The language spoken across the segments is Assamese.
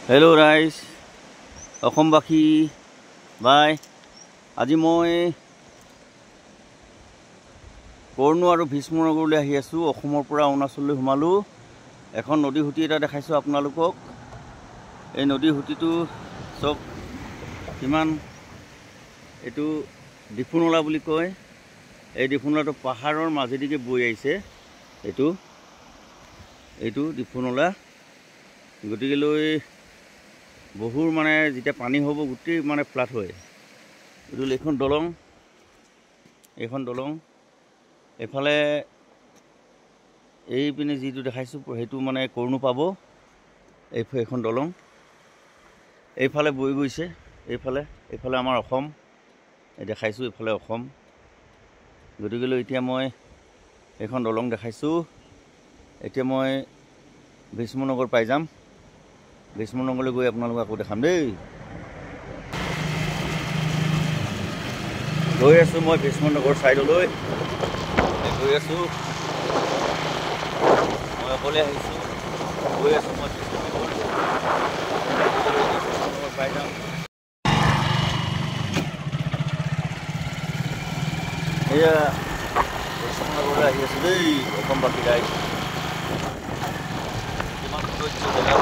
হেল্ল' ৰাইজ, অসমবাসী বাই। আজি মই কৰ্ণো আৰু ভীষ্মনগৰলৈ আহি আছোঁ। অসমৰ পৰা অৰুণাচললৈ সোমালোঁ। এখন নদী সুঁতি এটা দেখাইছোঁ আপোনালোকক। এই নদী সুঁতিটো চব কিমান, এইটো ডিফুনলা বুলি কয়। এই ডিফুনলাটো পাহাৰৰ মাজেদিকে বৈ আহিছে। এইটো ডিফুনলা। গতিকেলৈ বহুৰ মানে যেতিয়া পানী হ'ব গোটেই মানে ফ্লাট হয়। এইটো এইখন দলং এইফালে এইপিনে যিটো দেখাইছোঁ সেইটো মানে কৰ্ণো পাব। এইখন দলং এইফালে বৈ গৈছে। এইফালে আমাৰ অসম দেখাইছোঁ, এইফালে অসম। গতিকেলৈ এতিয়া মই এইখন দলং দেখাইছোঁ। এতিয়া মই ভীষ্মনগৰ পাই যাম। ভীষ্মনগৰলৈ গৈ আপোনালোকক আকৌ দেখাম দেই। গৈ আছোঁ মই ভীষ্মনগৰ ছাইডলৈ গৈ আছোঁ। মই অকলে আহিছোঁ। গৈ আছোঁ মই ভীষ্মনগৰ পাই যাম। এয়া ভীষ্মনগৰলৈ আহি আছোঁ দেই অসমবাসী ৰাইজ। কিমান সৌন্দৰ্য জেগা।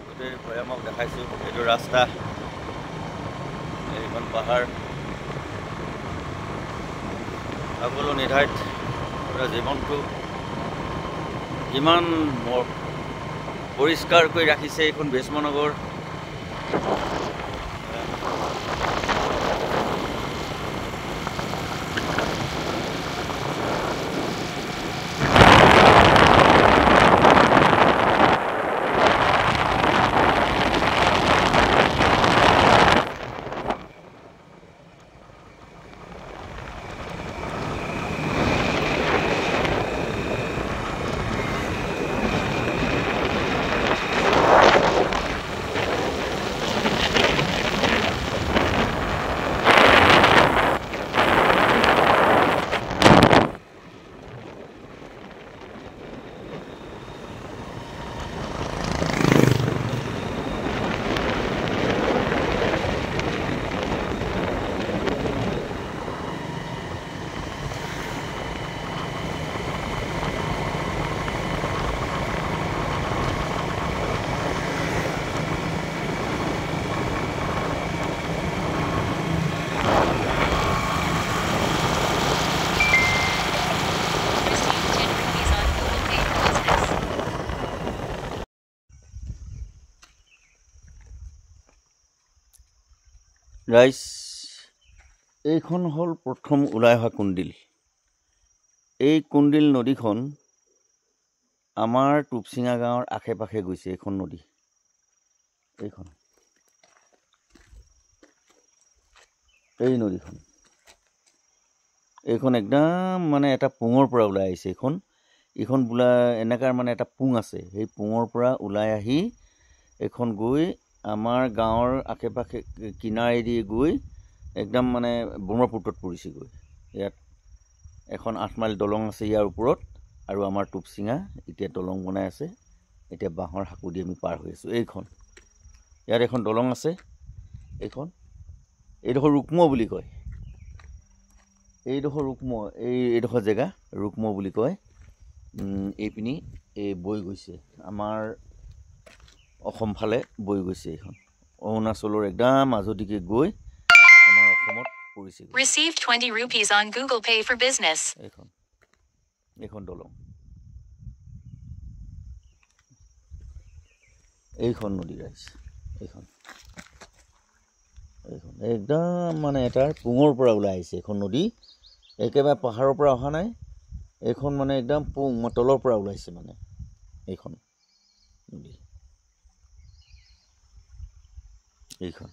গোটেই ভৈয়ামক দেখাইছোঁ। এইটো ৰাস্তা, এইখন পাহাৰ। সকলো নিৰ্ধাৰিত জীৱনটো কিমান পৰিষ্কাৰ কৰি ৰাখিছে এইখন ভীষ্মনগৰ। ৰাইজ, এইখন হ'ল প্ৰথম ওলাই অহা কুণ্ডিল। এই কুণ্ডিল নদীখন আমাৰ টুপচিঙা গাঁৱৰ আশে পাশে গৈছে। এইখন নদী, এই নদীখন এইখন একদম মানে এটা পুঙৰ পৰা ওলাই আহিছে। এইখন বোলা এনেকাৰ মানে এটা পুং আছে। সেই পুঙৰ পৰা ওলাই আহি এইখন গৈ আমাৰ গাঁৱৰ আশে পাশে কিনাৰেদি গৈ একদম মানে ব্ৰহ্মপুত্ৰত পৰিছেগৈ। ইয়াত এখন 8 মাইল দলং আছে ইয়াৰ ওপৰত, আৰু আমাৰ টুপচিঙা এতিয়া দলং বনাই আছে। এতিয়া বাঁহৰ সাঁকো দি আমি পাৰ হৈ আছোঁ। ইয়াত এখন দলং আছে। এইডোখৰ ৰুক্ম বুলি কয়। এইডোখৰ জেগা ৰুক্ম বুলি কয়। এইপিনি বৈ গৈছে, আমাৰ অসম ফালে বৈ গৈছে। এইখন অৰুণাচলৰ একদম মাজদিকে গৈ আমাৰ অসমত পৰিছে। Received 20 rupees on Google Pay for business. এইখন দলং, এইখন নদী ৰাইজ। এইখন একদম মানে এটাৰ পুঙৰ পৰা ওলাই আহিছে। এইখন নদী একেবাৰে পাহাৰৰ পৰা অহা নাই। এইখন মানে একদম পুং তলৰ পৰা ওলাইছে মানে এইখন নদী। এইখন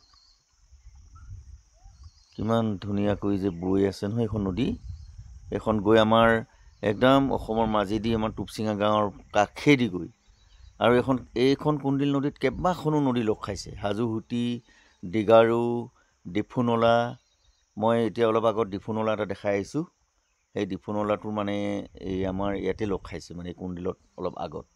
কিমান ধুনীয়াকৈ যে বৈ আছে নহয় এইখন নদী। এইখন গৈ আমাৰ একদম অসমৰ মাজেদি আমাৰ টুপচিঙা গাঁৱৰ কাষেদি গৈ আৰু এইখন কুন্দিল নদীত কেইবাখনো নদী লগ খাইছে, হাজোহুটি, দিগাৰু, ডিফুনলা। মই এতিয়া অলপ আগত ডিফুনলা এটা দেখাই আহিছোঁ। সেই ডিফুনলাটো মানে এই আমাৰ ইয়াতে লগ খাইছে, মানে এই কুন্দিলত অলপ আগত।